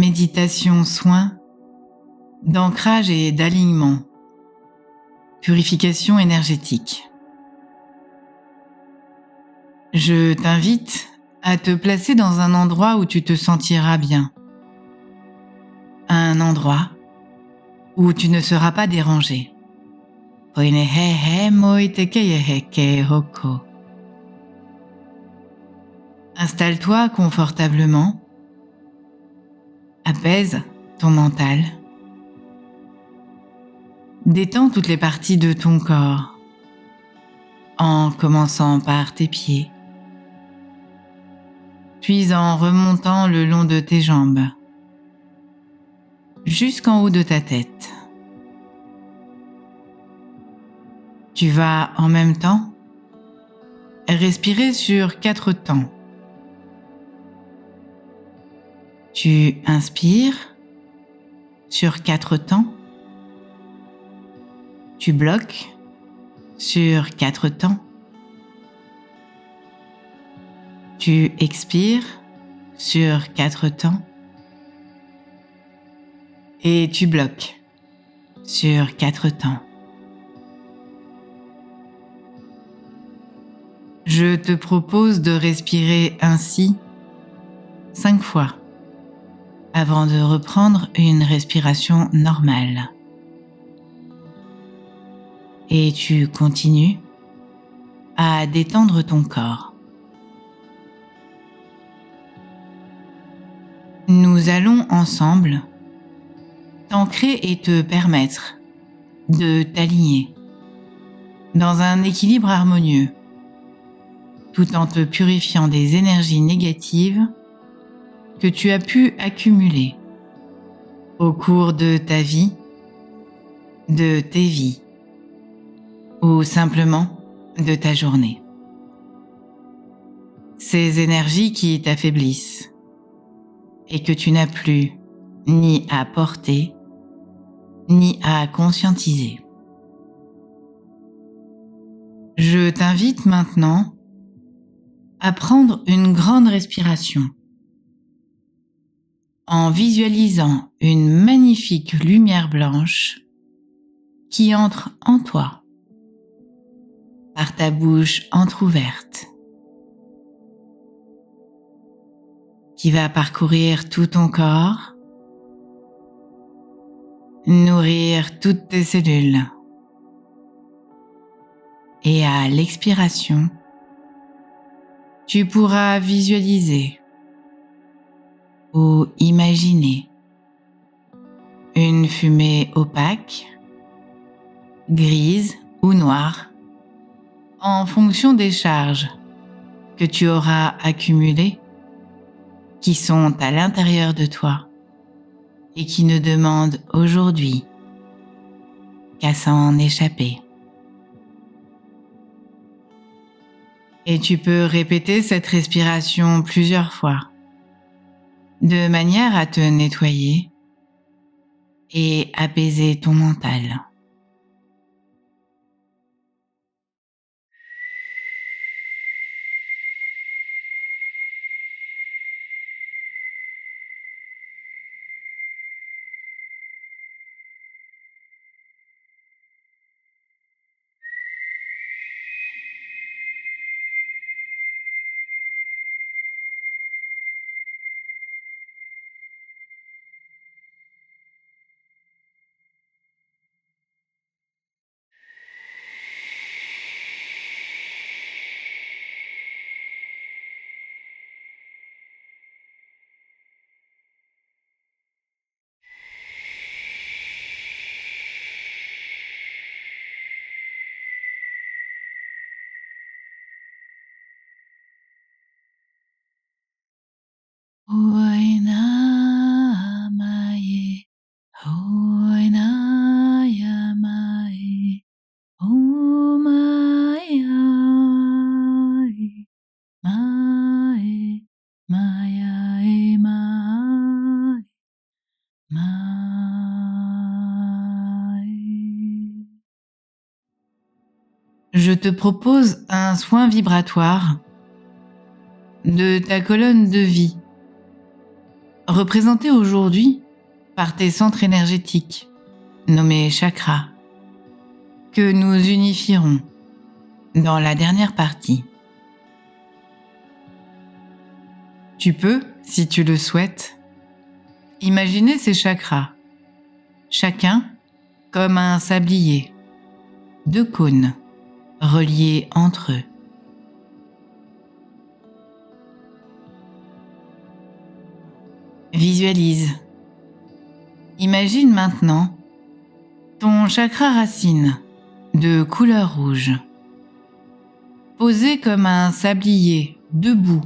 méditation soin, d'ancrage et d'alignement, purification énergétique. Je t'invite à te placer dans un endroit où tu te sentiras bien. Un endroit où tu ne seras pas dérangé. Installe-toi confortablement. Apaise ton mental. Détends toutes les parties de ton corps, en commençant par tes pieds, puis en remontant le long de tes jambes, jusqu'en haut de ta tête. Tu vas en même temps respirer sur 4 temps. Tu inspires sur 4 temps. Tu bloques sur 4 temps. Tu expires sur 4 temps. Et tu bloques sur 4 temps. Je te propose de respirer ainsi 5 fois avant de reprendre une respiration normale. Et tu continues à détendre ton corps. Nous allons ensemble t'ancrer et te permettre de t'aligner dans un équilibre harmonieux, tout en te purifiant des énergies négatives que tu as pu accumuler au cours de ta vie, de tes vies, ou simplement de ta journée. Ces énergies qui t'affaiblissent et que tu n'as plus ni à porter, ni à conscientiser. Je t'invite maintenant à prendre une grande respiration en visualisant une magnifique lumière blanche qui entre en toi par ta bouche entrouverte, qui va parcourir tout ton corps, nourrir toutes tes cellules. Et à l'expiration, tu pourras visualiser ou imaginer une fumée opaque, grise ou noire, en fonction des charges que tu auras accumulées, qui sont à l'intérieur de toi et qui ne demandent aujourd'hui qu'à s'en échapper. Et tu peux répéter cette respiration plusieurs fois, de manière à te nettoyer et apaiser ton mental. Je te propose un soin vibratoire de ta colonne de vie, représentés aujourd'hui par tes centres énergétiques, nommés chakras, que nous unifierons dans la dernière partie. Tu peux, si tu le souhaites, imaginer ces chakras, chacun comme un sablier, 2 cônes reliés entre eux. Visualise. Imagine maintenant ton chakra racine de couleur rouge, posé comme un sablier debout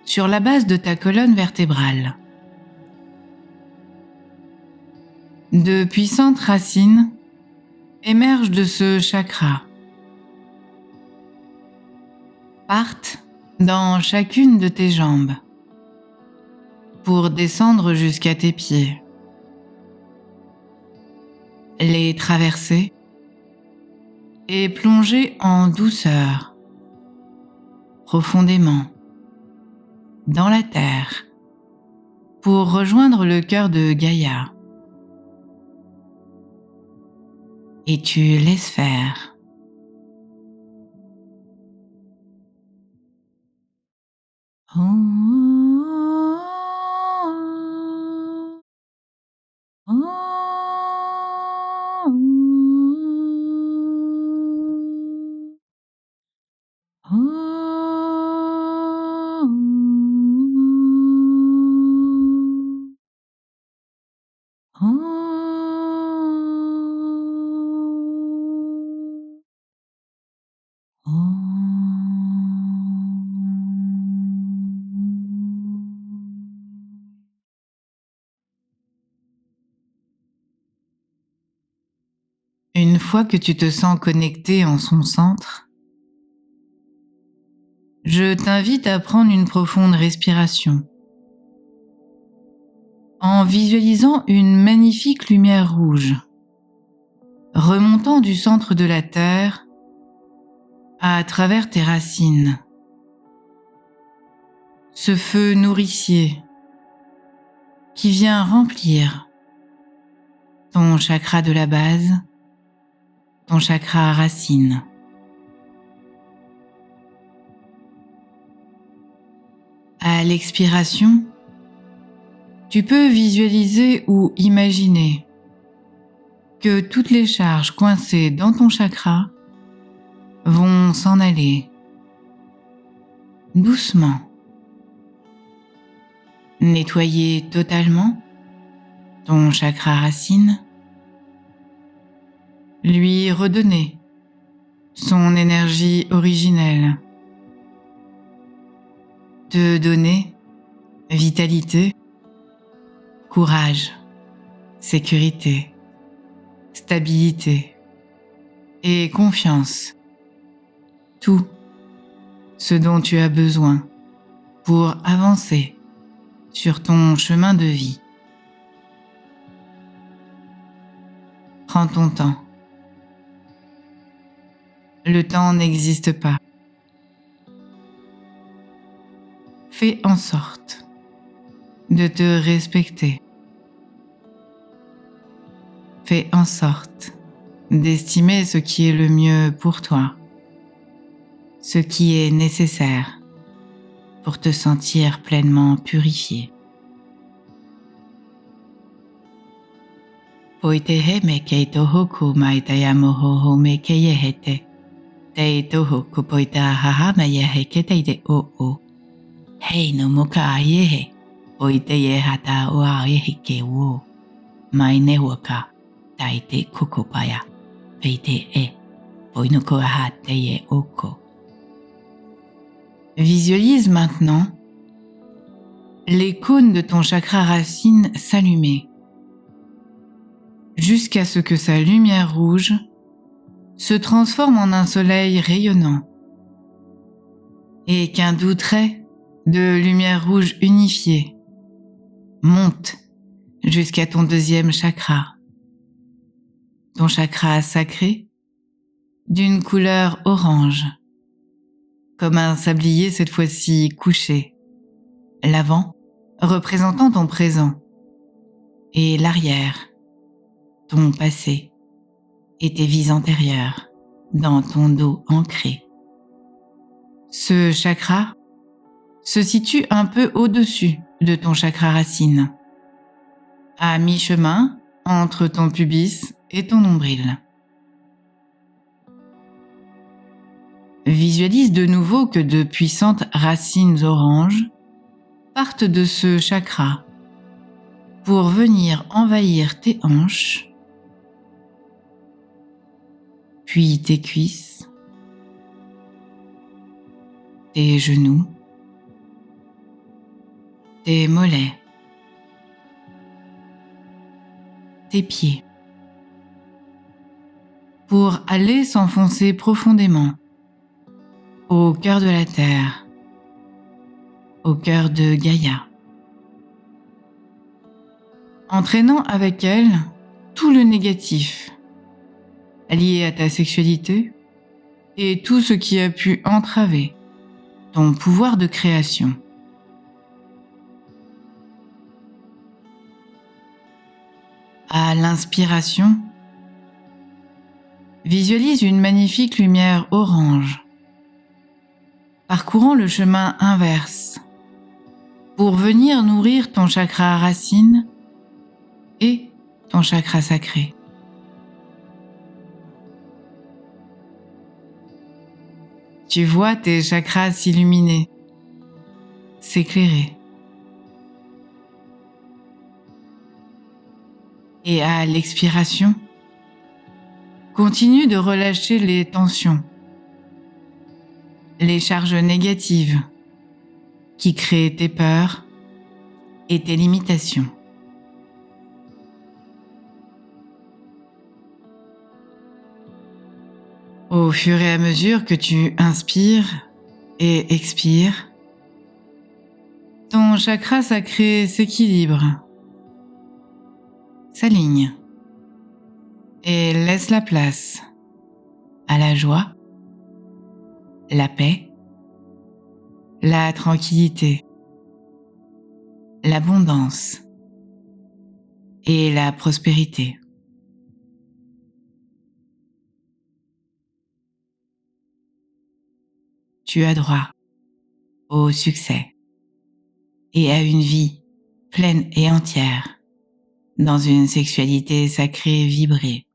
sur la base de ta colonne vertébrale. De puissantes racines émergent de ce chakra, partent dans chacune de tes jambes pour descendre jusqu'à tes pieds, les traverser et plonger en douceur, profondément, dans la terre, pour rejoindre le cœur de Gaïa. Et tu laisses faire. Une fois que tu te sens connecté en son centre, je t'invite à prendre une profonde respiration en visualisant une magnifique lumière rouge remontant du centre de la Terre à travers tes racines. Ce feu nourricier qui vient remplir ton chakra de la base, ton chakra racine. À l'expiration, tu peux visualiser ou imaginer que toutes les charges coincées dans ton chakra vont s'en aller doucement, nettoyer totalement ton chakra racine, lui redonner son énergie originelle, te donner vitalité, courage, sécurité, stabilité et confiance. Tout ce dont tu as besoin pour avancer sur ton chemin de vie. Prends ton temps. Le temps n'existe pas. Fais en sorte de te respecter. Fais en sorte d'estimer ce qui est le mieux pour toi, ce qui est nécessaire pour te sentir pleinement purifié. Poitehe me keitohoku maitayamoho me keyehete. Teitohoku poita haha mayehe keteide o. Hei no moka ayehe. Poiteye hata oa ehike wo. Mainewaka taite kokopaya. Peite e. Poinoko aha teye oko. Visualise maintenant les cônes de ton chakra racine s'allumer jusqu'à ce que sa lumière rouge se transforme en un soleil rayonnant et qu'un doux trait de lumière rouge unifiée monte jusqu'à ton 2e chakra, ton chakra sacré d'une couleur orange, comme un sablier cette fois-ci couché, l'avant représentant ton présent, et l'arrière, ton passé et tes vies antérieures, dans ton dos ancré. Ce chakra se situe un peu au-dessus de ton chakra racine, à mi-chemin entre ton pubis et ton nombril. Visualise de nouveau que de puissantes racines oranges partent de ce chakra pour venir envahir tes hanches, puis tes cuisses, tes genoux, tes mollets, tes pieds, pour aller s'enfoncer profondément au cœur de la Terre, au cœur de Gaïa, entraînant avec elle tout le négatif lié à ta sexualité et tout ce qui a pu entraver ton pouvoir de création. À l'inspiration, visualise une magnifique lumière orange parcourant le chemin inverse pour venir nourrir ton chakra racine et ton chakra sacré. Tu vois tes chakras s'illuminer, s'éclairer. Et à l'expiration, continue de relâcher les tensions, les charges négatives qui créent tes peurs et tes limitations. Au fur et à mesure que tu inspires et expires, ton chakra sacré s'équilibre, s'aligne et laisse la place à la joie, la paix, la tranquillité, l'abondance et la prospérité. Tu as droit au succès et à une vie pleine et entière dans une sexualité sacrée vibrée.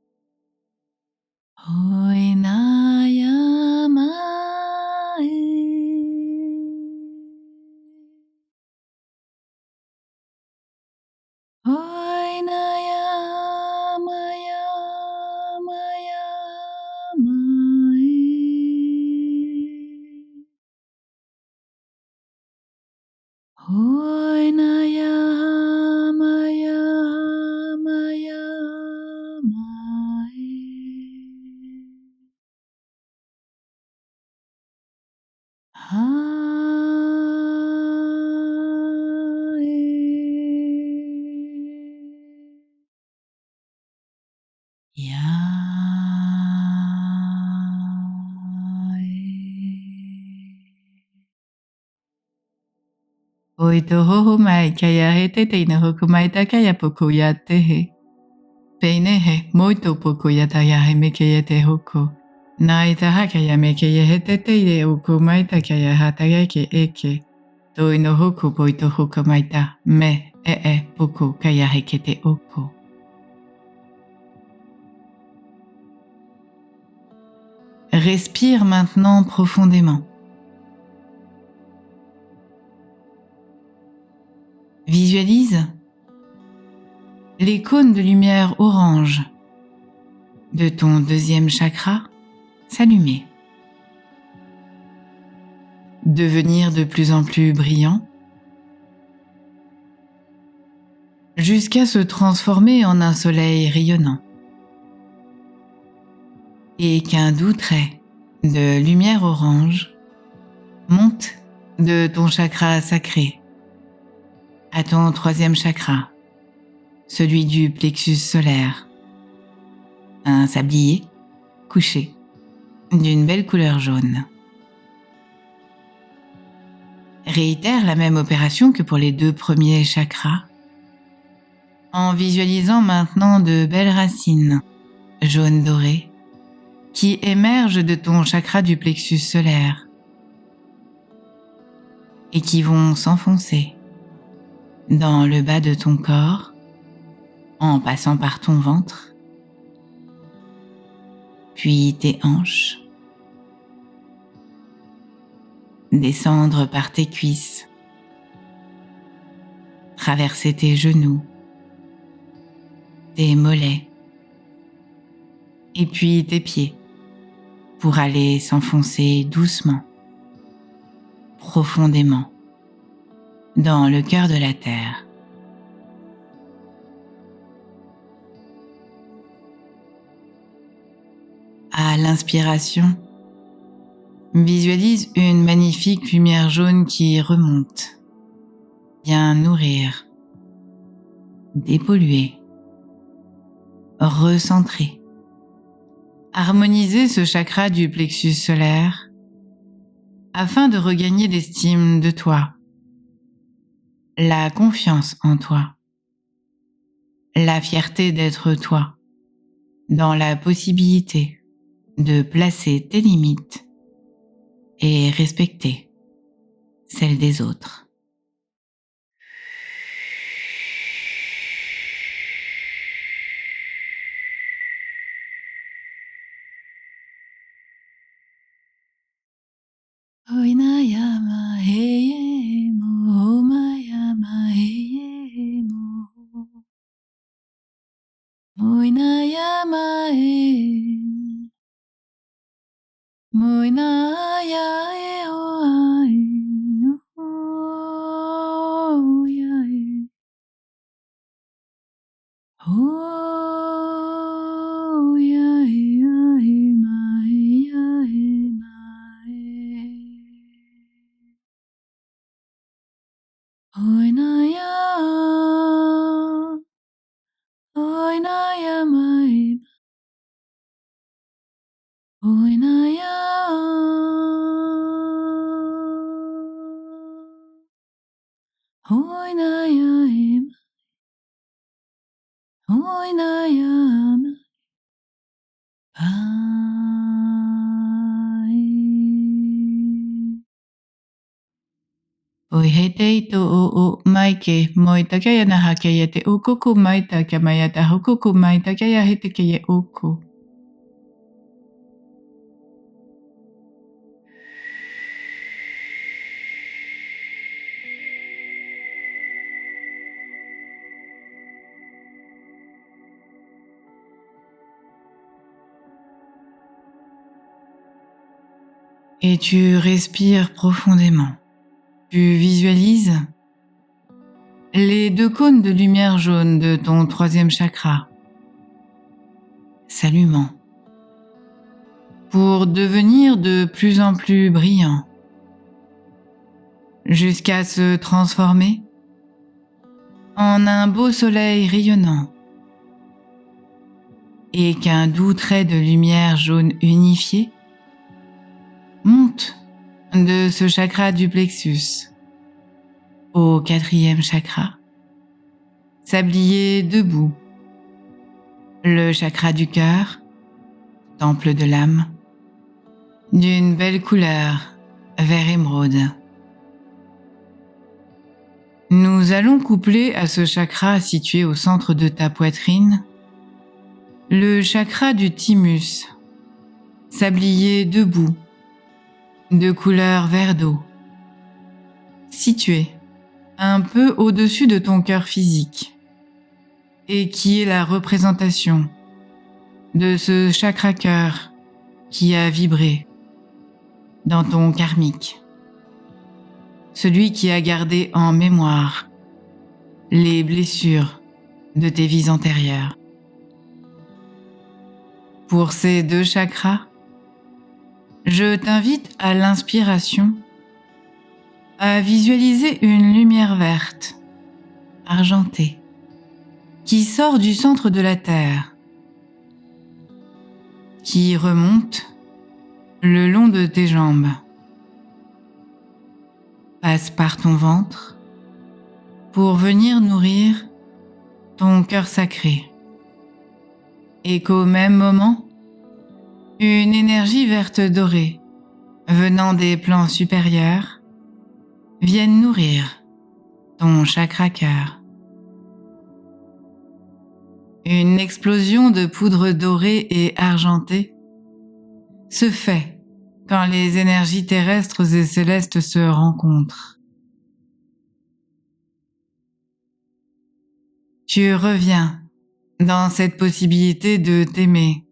Oitoho mai kaya he te teina hoku mai takaya poko ya te he. Peine he moito poko ya taya he me kaya te hoko. Nai taha kaya me kaya he te teire oko mai takaya hataya ke eke. Toi no hoku poito hoka mai ta me poko kaya he ke te oko. Respire maintenant profondément. Visualise les cônes de lumière orange de ton deuxième chakra s'allumer, devenir de plus en plus brillant, jusqu'à se transformer en un soleil rayonnant, et qu'un doux trait de lumière orange monte de ton chakra sacré à ton troisième chakra, celui du plexus solaire, un sablier couché d'une belle couleur jaune. Réitère la même opération que pour les 2 premiers chakras, en visualisant maintenant de belles racines jaune doré qui émergent de ton chakra du plexus solaire et qui vont s'enfoncer dans le bas de ton corps en passant par ton ventre, puis tes hanches, descendre par tes cuisses, traverser tes genoux, tes mollets, et puis tes pieds, pour aller s'enfoncer doucement, profondément, dans le cœur de la terre. À l'inspiration, visualise une magnifique lumière jaune qui remonte, vient nourrir, dépolluer, recentrer, harmoniser ce chakra du plexus solaire afin de regagner l'estime de toi, la confiance en toi, la fierté d'être toi, dans la possibilité de placer tes limites et respecter celles des autres. Oinayama heye mo, omayama heye mo. Oinayama he, moinaya e oai, oya e. Oya e ai mai, ya e mai. Oinaya, oinaya mai, oinaya, oinaya e mai, oinaya mai, ai. Oihete ito o maike moita kaya na hakaya te ukuku maita kamaya ta hukuku maita kaya hete kaya uku. Et tu respires profondément. Tu visualises les 2 cônes de lumière jaune de ton 3e chakra s'allumant pour devenir de plus en plus brillants jusqu'à se transformer en un beau soleil rayonnant et qu'un doux trait de lumière jaune unifié monte de ce chakra du plexus au 4e chakra, sablier debout, le chakra du cœur, temple de l'âme, d'une belle couleur vert émeraude. Nous allons coupler à ce chakra situé au centre de ta poitrine le chakra du thymus, sablier debout, de couleur vert d'eau, situé un peu au-dessus de ton cœur physique et qui est la représentation de ce chakra-cœur qui a vibré dans ton karmique, celui qui a gardé en mémoire les blessures de tes vies antérieures. Pour ces 2 chakras, je t'invite à l'inspiration à visualiser une lumière verte, argentée, qui sort du centre de la Terre, qui remonte le long de tes jambes, passe par ton ventre pour venir nourrir ton cœur sacré. Et qu'au même moment, une énergie verte dorée venant des plans supérieurs vienne nourrir ton chakra cœur. Une explosion de poudre dorée et argentée se fait quand les énergies terrestres et célestes se rencontrent. Tu reviens dans cette possibilité de t'aimer,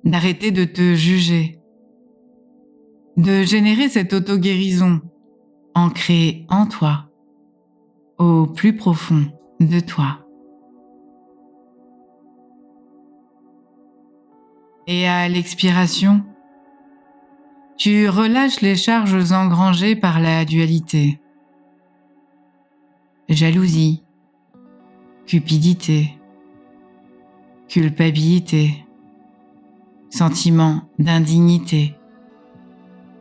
d'arrêter de te juger, de générer cette auto-guérison ancrée en toi, au plus profond de toi. Et à l'expiration, tu relâches les charges engrangées par la dualité. Jalousie, cupidité, culpabilité, sentiment d'indignité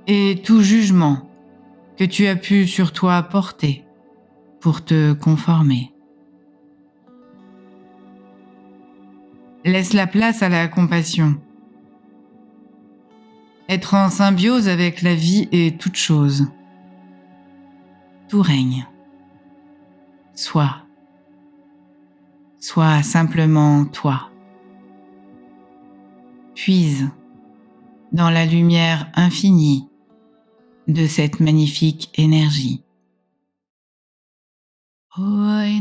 et tout jugement que tu as pu sur toi porter pour te conformer. Laisse la place à la compassion. Être en symbiose avec la vie et toute chose. Tout règne. Sois simplement toi. Puise dans la lumière infinie de cette magnifique énergie. Oi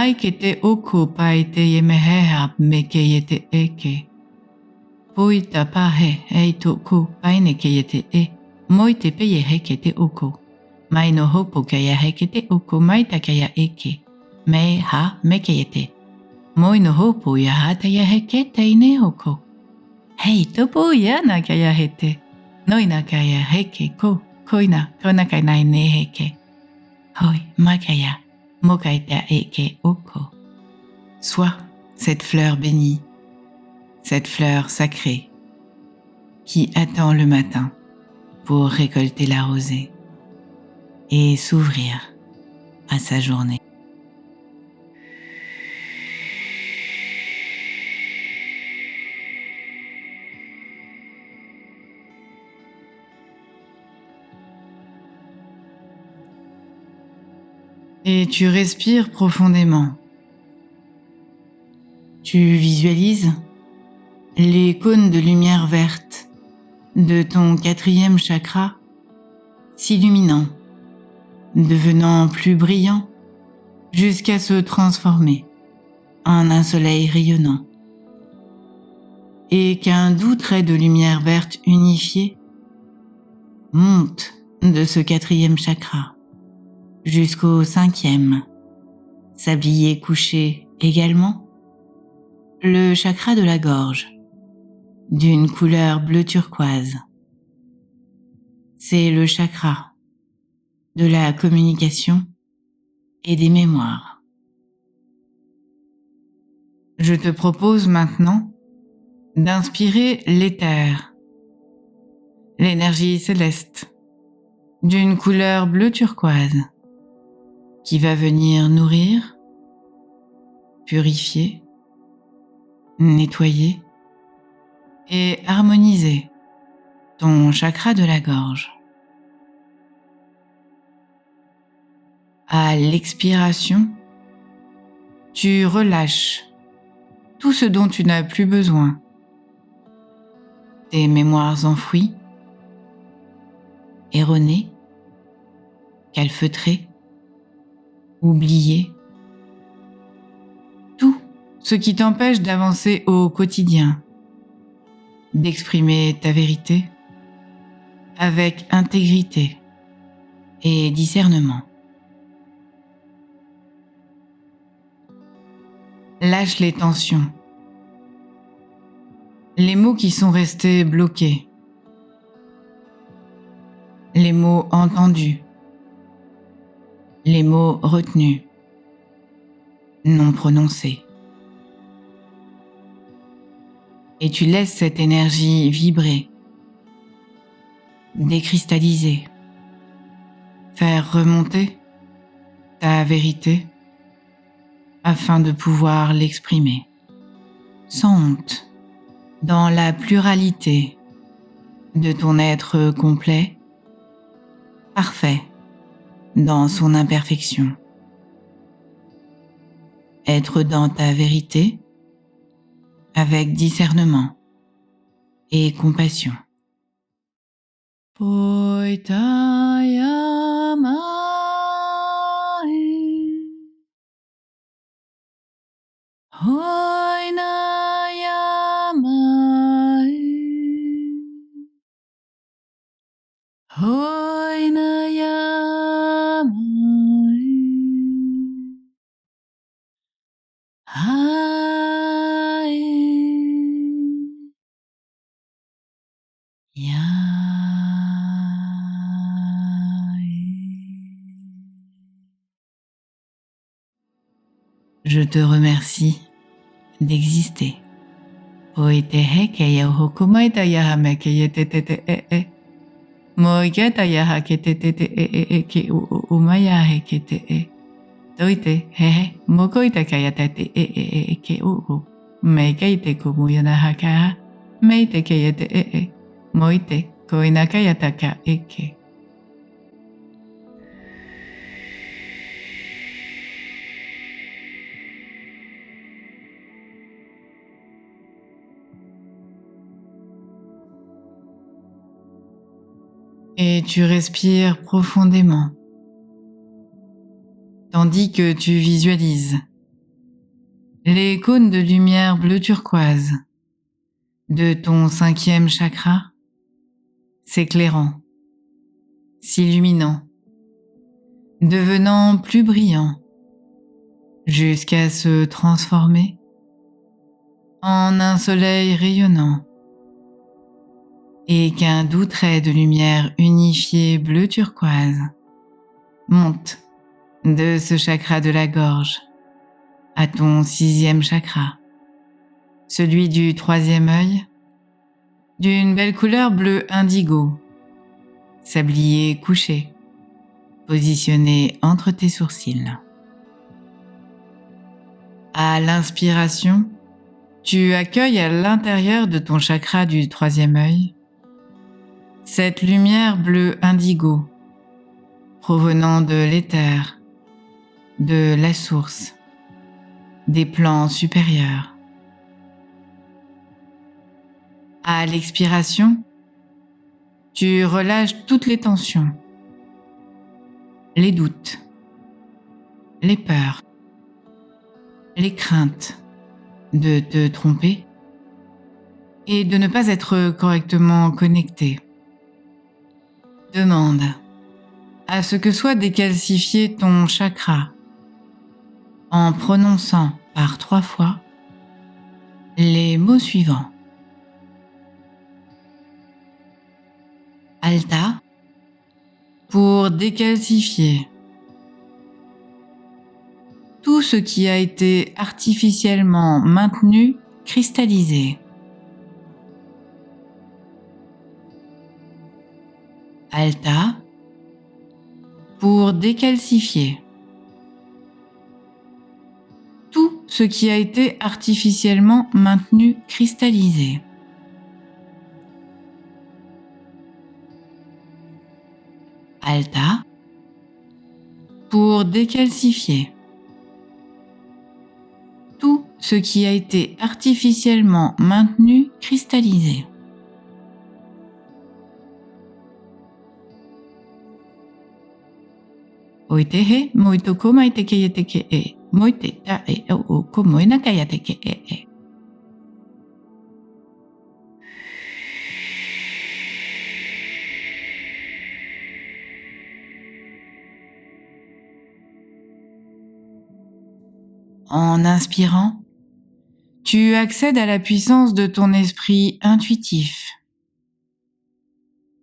mai kete oko paite yemeheha meke yete eke. Poita pahe ei toko paine ke yete e. Moi te peye hekete oko. Mai no hopo kaya hekete oko mai takaya eke. Me ha meke yete. Moi no hopo ya hata ya hekete ine oko. Hei topo ya na kaya hete. Noina kaya heke ko. Koina kona kai ne heke. Hoi makaya. Mokaita eke oko. Sois cette fleur bénie, cette fleur sacrée qui attend le matin pour récolter la rosée et s'ouvrir à sa journée. Et tu respires profondément. Tu visualises les cônes de lumière verte de ton 4e chakra s'illuminant, devenant plus brillant jusqu'à se transformer en un soleil rayonnant. Et qu'un doux trait de lumière verte unifié monte de ce 4e chakra jusqu'au 5e, sablier couché également, le chakra de la gorge, d'une couleur bleu turquoise. C'est le chakra de la communication et des mémoires. Je te propose maintenant d'inspirer l'éther, l'énergie céleste, d'une couleur bleu turquoise, qui va venir nourrir, purifier, nettoyer et harmoniser ton chakra de la gorge. À l'expiration, tu relâches tout ce dont tu n'as plus besoin, tes mémoires enfouies, erroné, calfeutré, oublié. Tout ce qui t'empêche d'avancer au quotidien, d'exprimer ta vérité avec intégrité et discernement. Lâche les tensions, les mots qui sont restés bloqués, les mots entendus, les mots retenus, non prononcés. Et tu laisses cette énergie vibrer, décristalliser, faire remonter ta vérité afin de pouvoir l'exprimer sans honte, dans la pluralité de ton être complet, parfait dans son imperfection. Être dans ta vérité avec discernement et compassion. Je te remercie d'exister. Toite hehe mokoita kayate ke uru meikeite kumuyana haka meite kayate moite koina kayataka eke. Et tu respires profondément, tandis que tu visualises les cônes de lumière bleu turquoise de ton 5e chakra s'éclairant, s'illuminant, devenant plus brillant jusqu'à se transformer en un soleil rayonnant et qu'un doux trait de lumière unifié bleu turquoise monte de ce chakra de la gorge à ton 6e chakra, celui du 3e œil, d'une belle couleur bleu indigo, sablier couché, positionné entre tes sourcils. À l'inspiration, tu accueilles à l'intérieur de ton chakra du 3e œil cette lumière bleu indigo provenant de l'éther, de la source, des plans supérieurs. À l'expiration, tu relâches toutes les tensions, les doutes, les peurs, les craintes de te tromper et de ne pas être correctement connecté. Demande à ce que soit décalcifié ton chakra en prononçant par 3 fois les mots suivants. Alta, pour décalcifier tout ce qui a été artificiellement maintenu, cristallisé. Alta, pour décalcifier tout ce qui a été artificiellement maintenu, cristallisé. Alta, pour décalcifier tout ce qui a été artificiellement maintenu, cristallisé. Oitehe, moitoko maiteke yeteke e. Moite ta e o ko moinaka yateke e. En inspirant, tu accèdes à la puissance de ton esprit intuitif.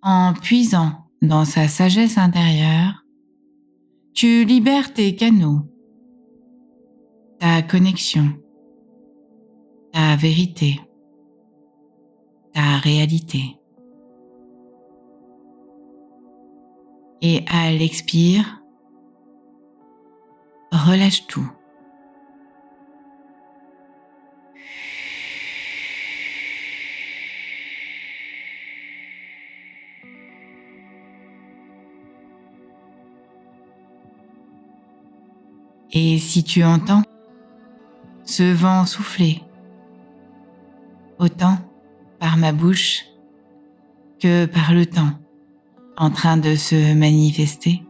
En puisant dans sa sagesse intérieure, tu libères tes canaux, ta connexion, ta vérité, ta réalité. Et à l'expire, relâche tout. Et si tu entends ce vent souffler, autant par ma bouche que par le temps en train de se manifester,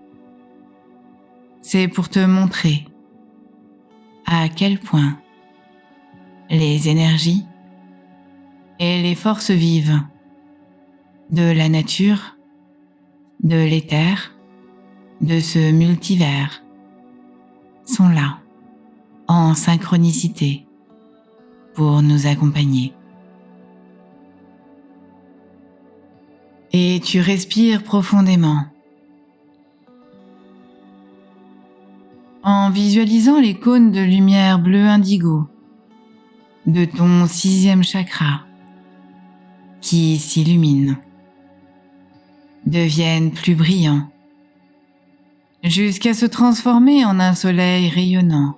c'est pour te montrer à quel point les énergies et les forces vives de la nature, de l'éther, de ce multivers sont là, en synchronicité, pour nous accompagner. Et tu respires profondément, en visualisant les cônes de lumière bleu indigo de ton 6e chakra qui s'illuminent, deviennent plus brillants, jusqu'à se transformer en un soleil rayonnant,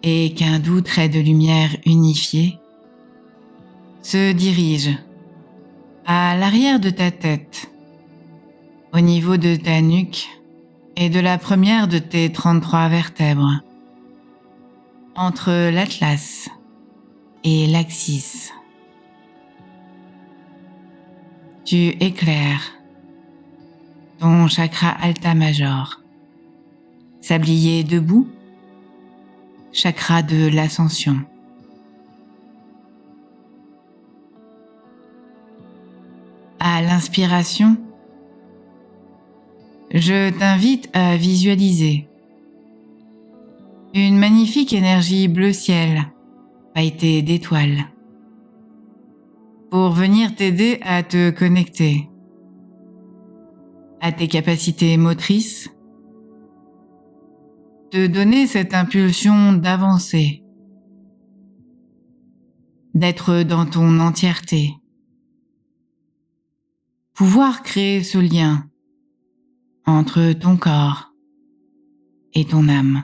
et qu'un doux trait de lumière unifié se dirige à l'arrière de ta tête, au niveau de ta nuque et de la première de tes 33 vertèbres, entre l'atlas et l'axis. Tu éclaires ton chakra alta major, sablier debout, chakra de l'ascension. À l'inspiration, je t'invite à visualiser une magnifique énergie bleu ciel, pailletée d'étoiles, pour venir t'aider à te connecter à tes capacités motrices, te donner cette impulsion d'avancer, d'être dans ton entièreté, pouvoir créer ce lien entre ton corps et ton âme,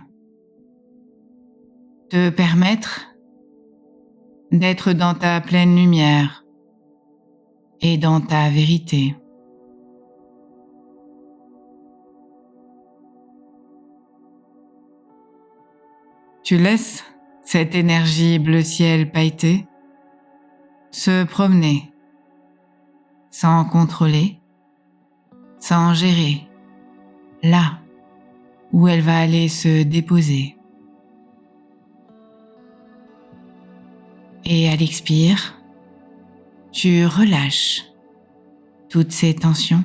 te permettre d'être dans ta pleine lumière et dans ta vérité. Tu laisses cette énergie bleu ciel pailleté se promener, sans contrôler, sans gérer, là où elle va aller se déposer. Et à l'expire, tu relâches toutes ces tensions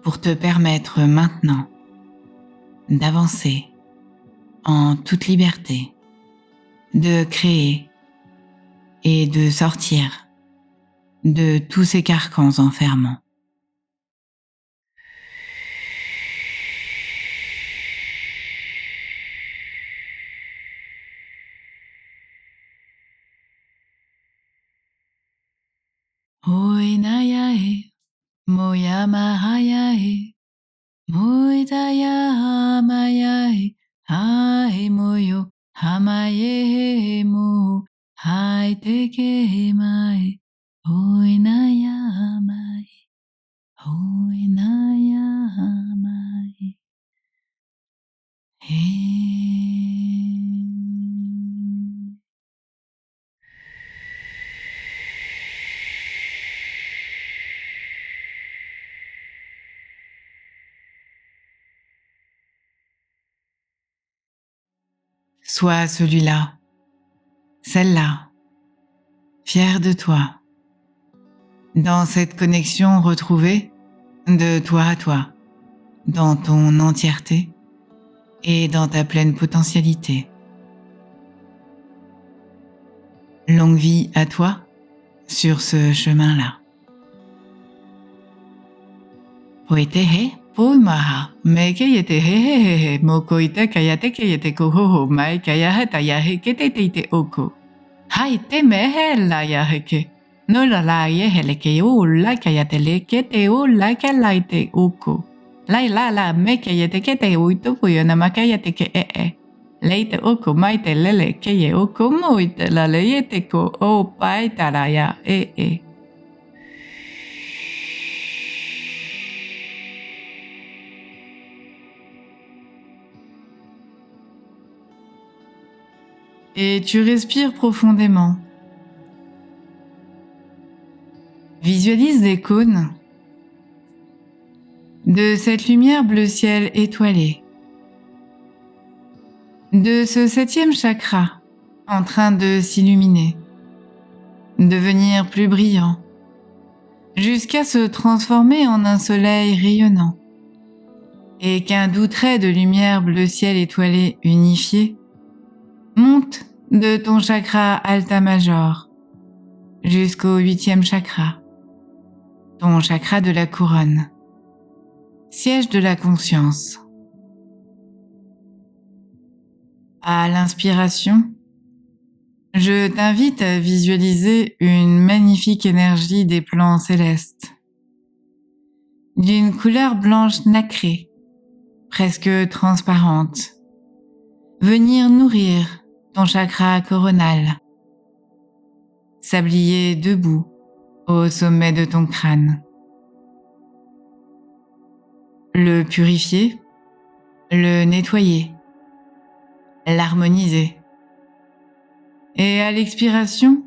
pour te permettre maintenant d'avancer en toute liberté, de créer et de sortir de tous ces carcans enfermants. Oinayae, moyamahayae, moitayamayae, hae moyo, hamaye mo, hai teke mai, oinayamae, oinayamae. Sois celui-là, celle-là, fier de toi, dans cette connexion retrouvée de toi à toi, dans ton entièreté et dans ta pleine potentialité. Longue vie à toi sur ce chemin-là. Poetehe, poimaha, mekeyete hehehe, mokoite kayate kayete kohoho, mai kayahata yahekete teite oko. Haite mehe la yaheke. No la yeheleke o la kayatele kete o la kalaite oko. La mekeyete kete uito puyona makayate ke e. Leite oko maite lele keye oko moite la leyete ko o paitaraya e. Et tu respires profondément. Visualise des cônes de cette lumière bleu ciel étoilée, de ce 7e chakra en train de s'illuminer, devenir plus brillant, jusqu'à se transformer en un soleil rayonnant, et qu'un doux trait de lumière bleu ciel étoilé unifié monte de ton chakra alta major jusqu'au 8e chakra, ton chakra de la couronne, siège de la conscience. À l'inspiration, je t'invite à visualiser une magnifique énergie des plans célestes, d'une couleur blanche nacrée, presque transparente, venir nourrir ton chakra coronal, sablier debout au sommet de ton crâne. Le purifier, le nettoyer, l'harmoniser. Et à l'expiration,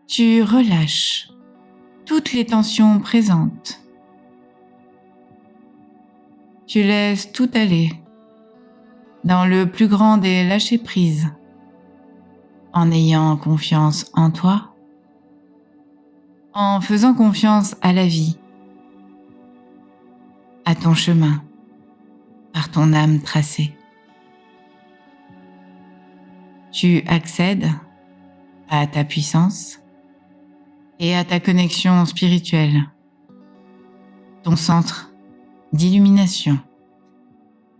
tu relâches toutes les tensions présentes. Tu laisses tout aller dans le plus grand des lâcher-prises, en ayant confiance en toi, en faisant confiance à la vie, à ton chemin, par ton âme tracée. Tu accèdes à ta puissance et à ta connexion spirituelle, ton centre d'illumination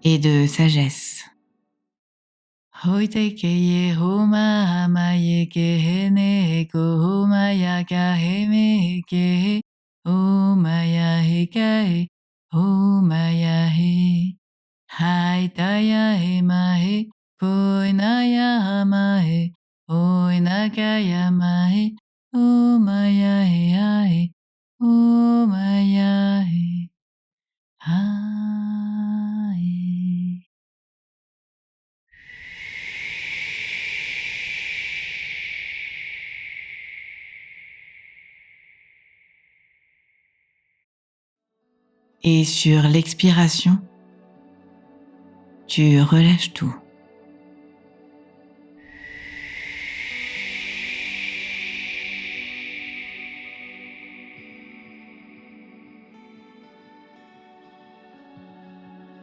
et de sagesse. Hoite keye homa amaye kehene ko homaya kaheme ke homaya hekae homaya he haitaya hemahe koinaya hamahe oinakaya mahe homaya he ae homaya he hae. Et sur l'expiration, tu relâches tout.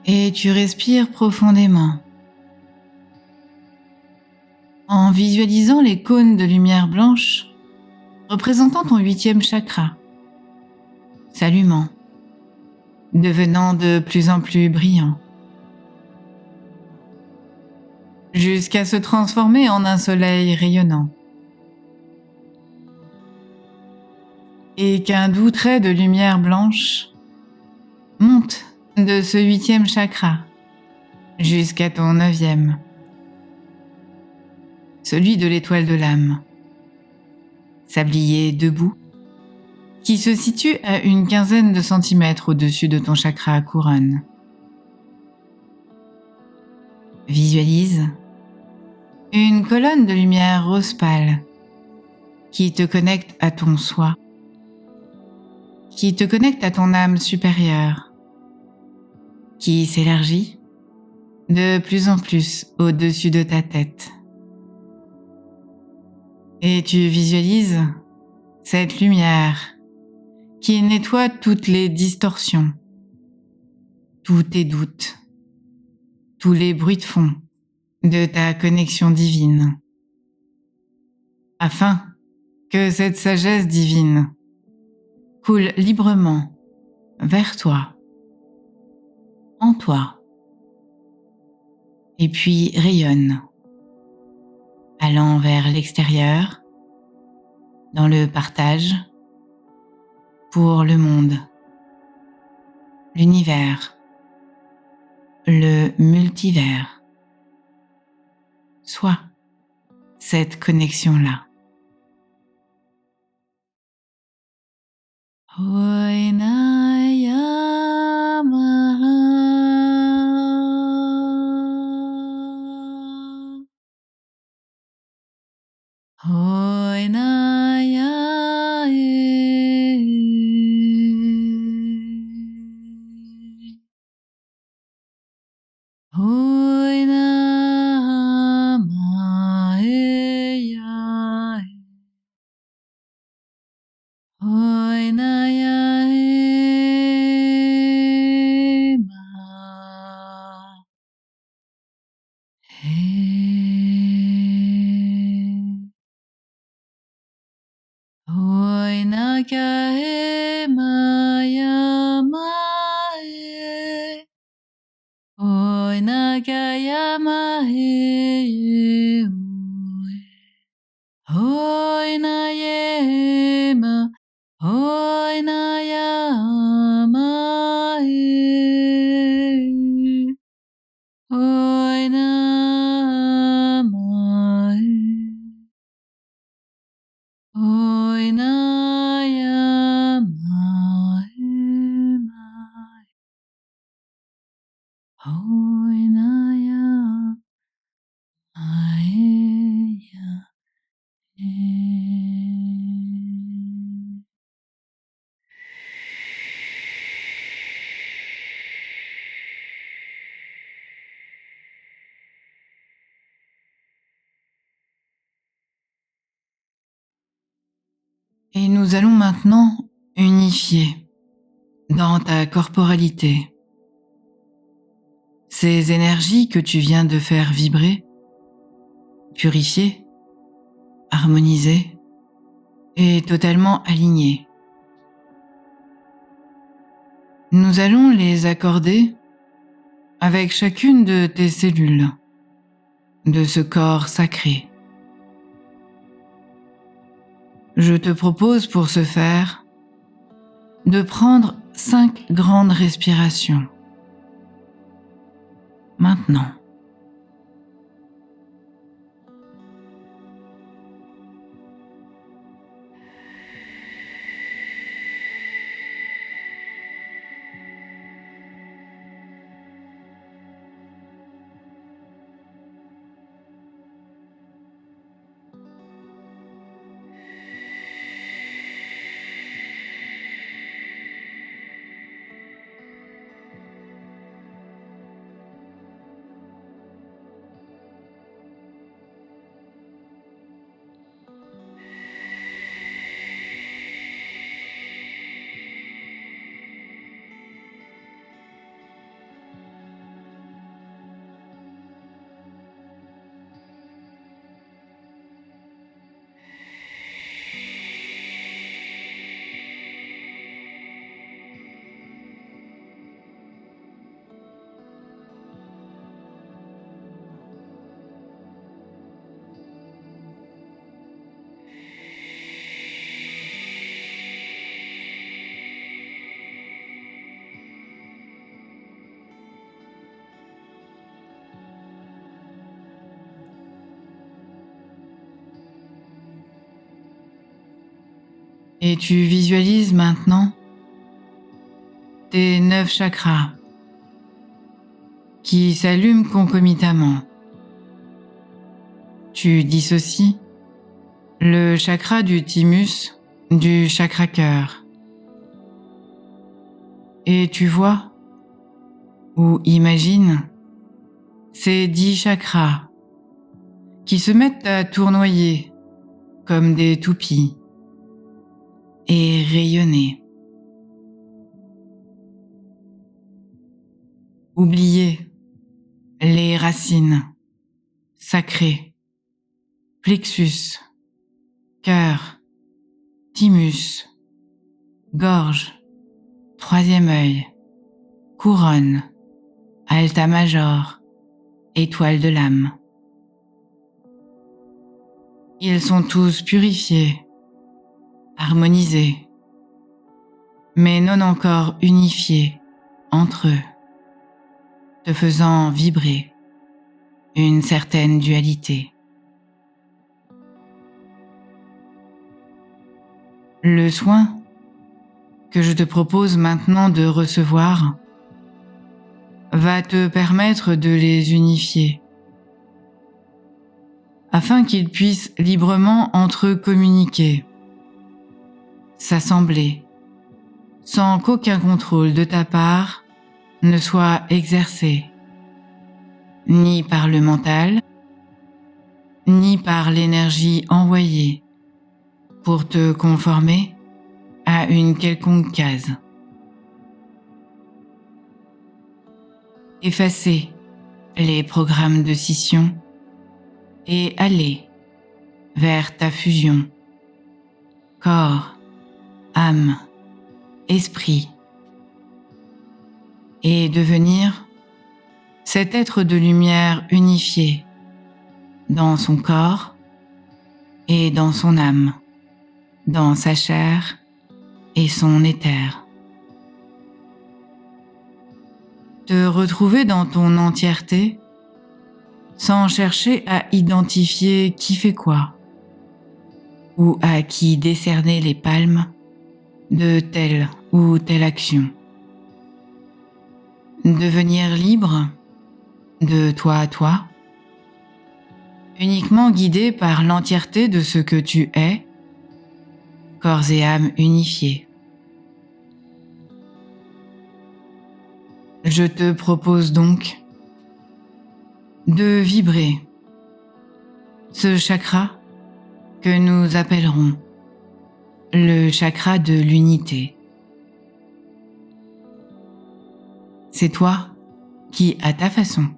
Et tu respires profondément, en visualisant les cônes de lumière blanche représentant ton 8e chakra, s'allumant, devenant de plus en plus brillant, jusqu'à se transformer en un soleil rayonnant. Et qu'un doux trait de lumière blanche monte de ce 8e chakra jusqu'à ton 9e, celui de l'étoile de l'âme, sablier debout, qui se situe à une quinzaine de centimètres au-dessus de ton chakra couronne. Visualise une colonne de lumière rose pâle qui te connecte à ton soi, qui te connecte à ton âme supérieure, qui s'élargit de plus en plus au-dessus de ta tête. Et tu visualises cette lumière qui nettoie toutes les distorsions, tous tes doutes, tous les bruits de fond de ta connexion divine, afin que cette sagesse divine coule librement vers toi, en toi, et puis rayonne, allant vers l'extérieur, dans le partage, pour le monde, l'univers, le multivers. Sois cette connexion-là. Et nous allons maintenant unifier dans ta corporalité ces énergies que tu viens de faire vibrer, purifier, harmoniser et totalement aligner. Nous allons les accorder avec chacune de tes cellules de ce corps sacré. Je te propose pour ce faire de prendre 5 grandes respirations. Maintenant. Et tu visualises maintenant tes 9 chakras qui s'allument concomitamment. Tu dissocies le chakra du thymus du chakra cœur. Et tu vois ou imagines ces 10 chakras qui se mettent à tournoyer comme des toupies et rayonner. Oubliez les racines sacrées, plexus, cœur, thymus, gorge, troisième œil, couronne, alta major, étoile de l'âme. Ils sont tous purifiés, harmonisés, mais non encore unifiés entre eux, te faisant vibrer une certaine dualité. Le soin que je te propose maintenant de recevoir va te permettre de les unifier, afin qu'ils puissent librement entre eux communiquer, s'assembler, sans qu'aucun contrôle de ta part ne soit exercé, ni par le mental, ni par l'énergie envoyée pour te conformer à une quelconque case. Effacer les programmes de scission et aller vers ta fusion, corps, âme, esprit, et devenir cet être de lumière unifié dans son corps et dans son âme, dans sa chair et son éther. Te retrouver dans ton entièreté sans chercher à identifier qui fait quoi ou à qui décerner les palmes de telle ou telle action. Devenir libre de toi à toi, uniquement guidé par l'entièreté de ce que tu es, corps et âme unifiés. Je te propose donc de vibrer ce chakra que nous appellerons le chakra de l'unité. C'est toi qui, à ta façon,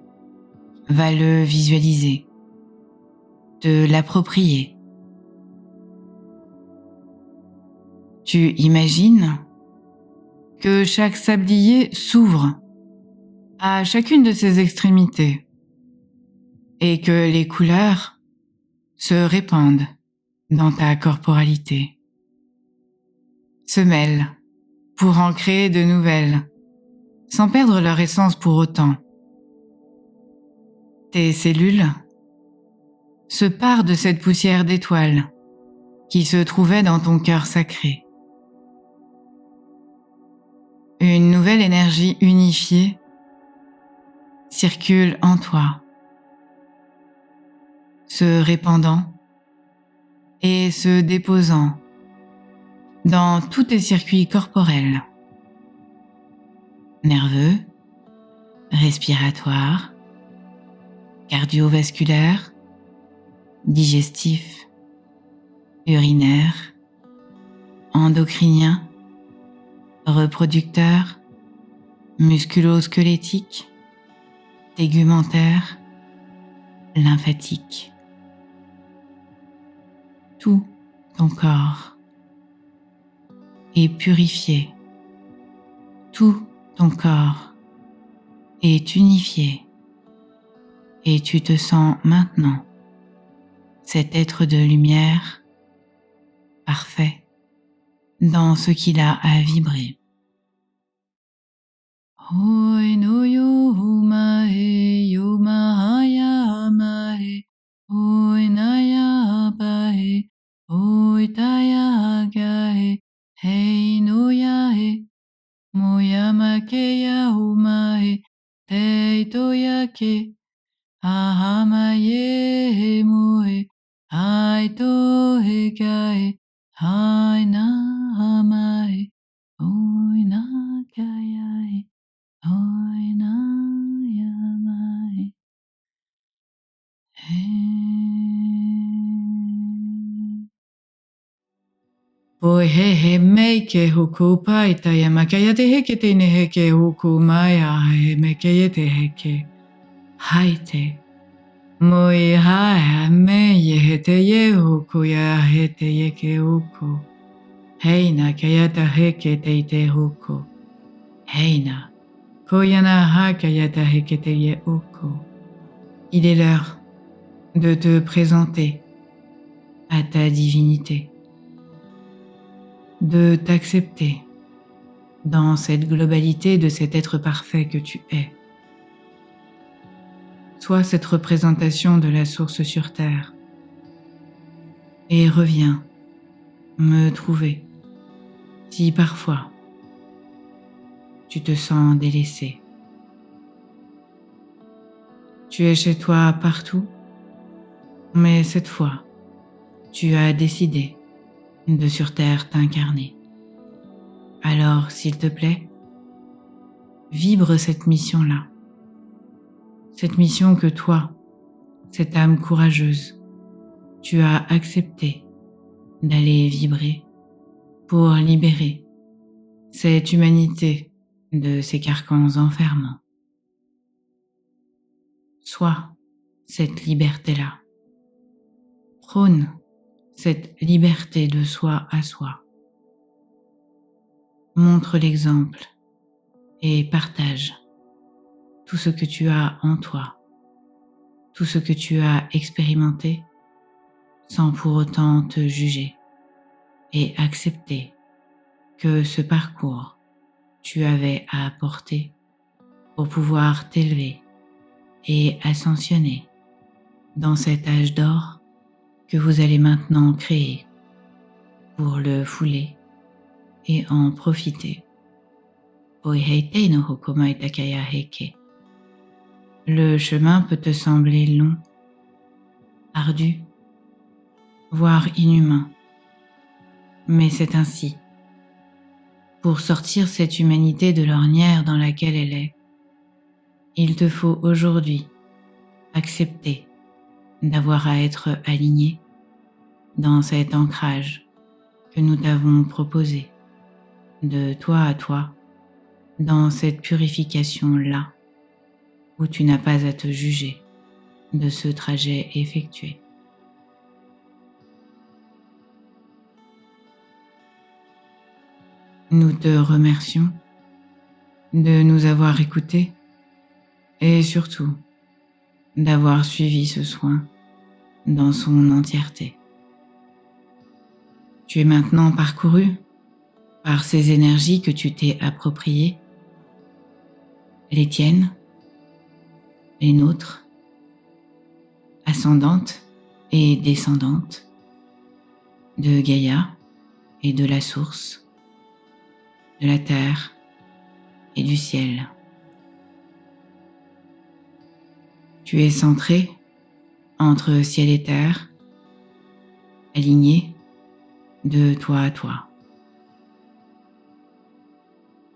vas le visualiser, te l'approprier. Tu imagines que chaque sablier s'ouvre à chacune de ses extrémités et que les couleurs se répandent dans ta corporalité, se mêlent pour en créer de nouvelles, sans perdre leur essence pour autant. Tes cellules se parent de cette poussière d'étoiles qui se trouvait dans ton cœur sacré. Une nouvelle énergie unifiée circule en toi, se répandant et se déposant dans tous tes circuits corporels, nerveux, respiratoires, cardiovasculaires, digestifs, urinaires, endocriniens, reproducteurs, musculo-squelettiques, tégumentaires, lymphatiques. Tout ton corps est purifié. Tout ton corps est unifié. Et tu te sens maintenant cet être de lumière parfait dans ce qu'il a à vibrer. Hoi no yo mae yo mahaya mae hoi naya bae hoi taya gae hei no yae moyama ke ya umae te toya ke ahamaye moe ai to he gae hai na hamae hoi na gae Hoi na yamae. Oi he he mei ke huku pai taia makaya te heke te ne heke huku mai a he me ke te heke. Haite. Moi hae me ye he te ye huku ya he te ye ke huku. Heina kaya ta heke te huku. Heina. Koyana ha kaya ta heke te ye huku. Il est l'heure de te présenter à ta divinité, de t'accepter dans cette globalité de cet être parfait que tu es. Sois cette représentation de la source sur terre et reviens me trouver si parfois tu te sens délaissé. Tu es chez toi partout, mais cette fois, tu as décidé de sur terre t'incarner. Alors, s'il te plaît, vibre cette mission-là. Cette mission que toi, cette âme courageuse, tu as accepté d'aller vibrer pour libérer cette humanité de ces carcans enfermants. Sois cette liberté-là. Prône cette liberté de soi à soi. Montre l'exemple et partage tout ce que tu as en toi, tout ce que tu as expérimenté sans pour autant te juger et accepter que ce parcours tu avais à apporter pour pouvoir t'élever et ascensionner dans cet âge d'or que vous allez maintenant créer pour le fouler et en profiter. Le chemin peut te sembler long, ardu, voire inhumain, mais c'est ainsi. Pour sortir cette humanité de l'ornière dans laquelle elle est, il te faut aujourd'hui accepter d'avoir à être aligné dans cet ancrage que nous t'avons proposé, de toi à toi, dans cette purification-là, où tu n'as pas à te juger de ce trajet effectué. Nous te remercions de nous avoir écoutés et surtout d'avoir suivi ce soin dans son entièreté. Tu es maintenant parcouru par ces énergies que tu t'es appropriées, les tiennes, les nôtres, ascendantes et descendantes, de Gaïa et de la source, de la terre et du ciel. Tu es centré entre ciel et terre, aligné de toi à toi.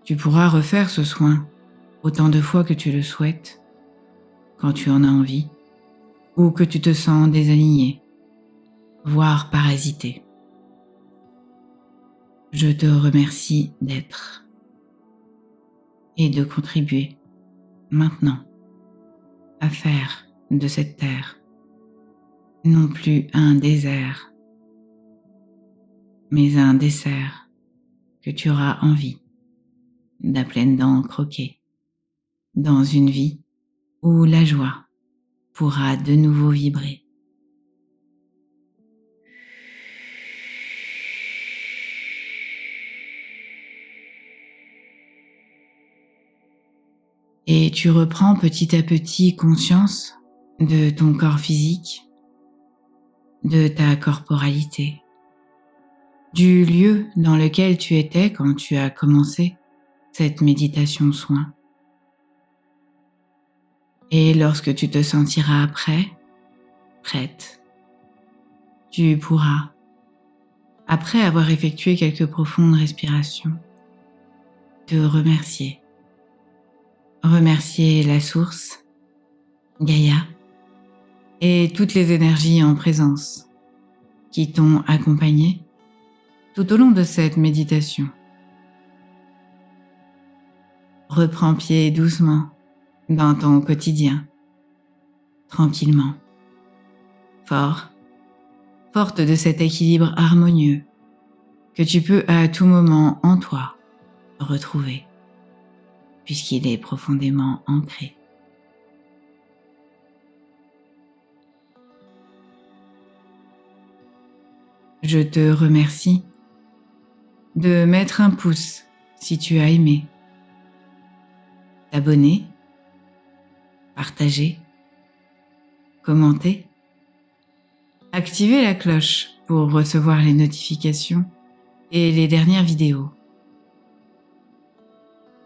Tu pourras refaire ce soin autant de fois que tu le souhaites, quand tu en as envie, ou que tu te sens désaligné, voire parasité. Je te remercie d'être et de contribuer maintenant à faire de cette terre non plus un désert, mais un dessert que tu auras envie d'à pleines dents croquer dans une vie où la joie pourra de nouveau vibrer. Et tu reprends petit à petit conscience de ton corps physique, de ta corporalité, du lieu dans lequel tu étais quand tu as commencé cette méditation soin. Et lorsque tu te sentiras prêt, prête, tu pourras, après avoir effectué quelques profondes respirations, te remercier. Remercier la source, Gaïa, et toutes les énergies en présence qui t'ont accompagné tout au long de cette méditation. Reprends pied doucement dans ton quotidien, tranquillement, forte de cet équilibre harmonieux que tu peux à tout moment en toi retrouver, puisqu'il est profondément ancré. Je te remercie de mettre un pouce si tu as aimé, t'abonner, partager, commenter, activer la cloche pour recevoir les notifications et les dernières vidéos.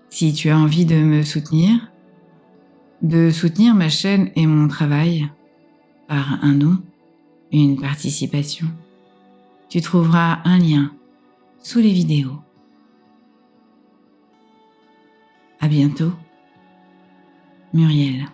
Si tu as envie de me soutenir, de soutenir ma chaîne et mon travail par un don, une participation, tu trouveras un lien sous les vidéos. À bientôt, Muriel.